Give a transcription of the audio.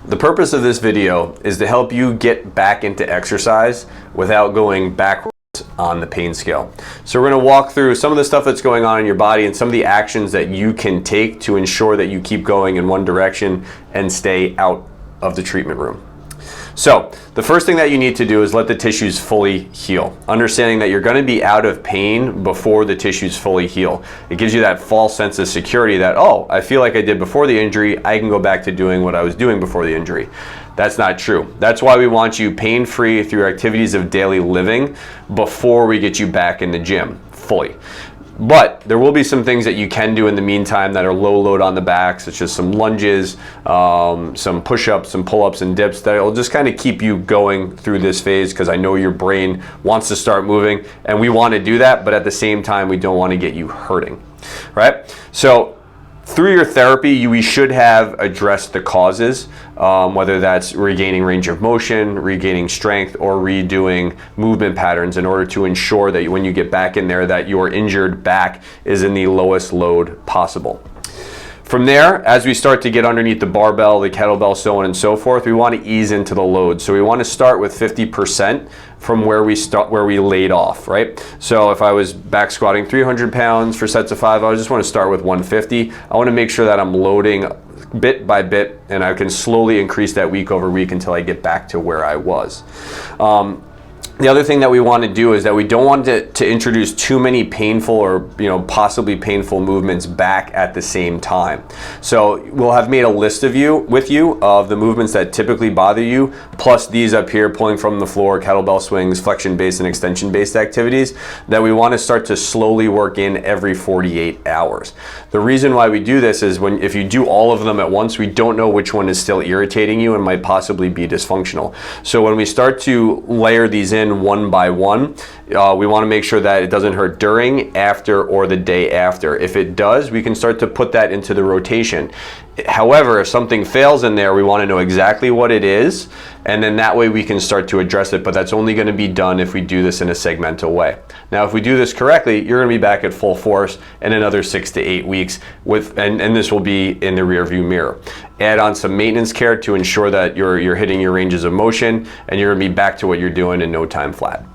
The purpose of this video is to help you get back into exercise without going backwards on the pain scale. So we're going to walk through some of the stuff that's going on in your body and some of the actions that you can take to ensure that you keep going in one direction and stay out of the treatment room. So the first thing that you need to do is let the tissues fully heal, understanding that you're going to be out of pain before the tissues fully heal. It gives you that false sense of security that, oh, I feel like I did before the injury, I can go back to doing what I was doing before the injury. That's not true. That's why we want you pain-free through activities of daily living before we get you back in the gym fully. But there will be some things that you can do in the meantime that are low load on the back, such as some lunges, some push-ups, some pull-ups and dips that will just kind of keep you going through this phase, because I know your brain wants to start moving and we want to do that, but at the same time we don't want to get you hurting, right? So through your therapy, we should have addressed the causes, whether that's regaining range of motion, regaining strength, or redoing movement patterns in order to ensure that when you get back in there that your injured back is in the lowest load possible. From there, as we start to get underneath the barbell, the kettlebell, so on and so forth, we want to ease into the load. So we want to start with 50% from where we laid off, right? So if I was back squatting 300 pounds for sets of 5, I just want to start with 150. I want to make sure that I'm loading bit by bit, and I can slowly increase that week over week until I get back to where I was. The other thing that we want to do is that we don't want to introduce too many painful or possibly painful movements back at the same time. So we'll have made a list of the movements that typically bother you, plus these up here, pulling from the floor, kettlebell swings, flexion-based and extension-based activities that we want to start to slowly work in every 48 hours. The reason why we do this is if you do all of them at once, we don't know which one is still irritating you and might possibly be dysfunctional. So when we start to layer these in one by one, we want to make sure that it doesn't hurt during, after, or the day after. If it does, we can start to put that into the rotation. However, if something fails in there, we want to know exactly what it is, and then that way we can start to address it, but that's only going to be done if we do this in a segmental way. Now, if we do this correctly, you're going to be back at full force in another 6 to 8 weeks, and this will be in the rear view mirror. Add on some maintenance care to ensure that you're hitting your ranges of motion, and you're going to be back to what you're doing in no time flat.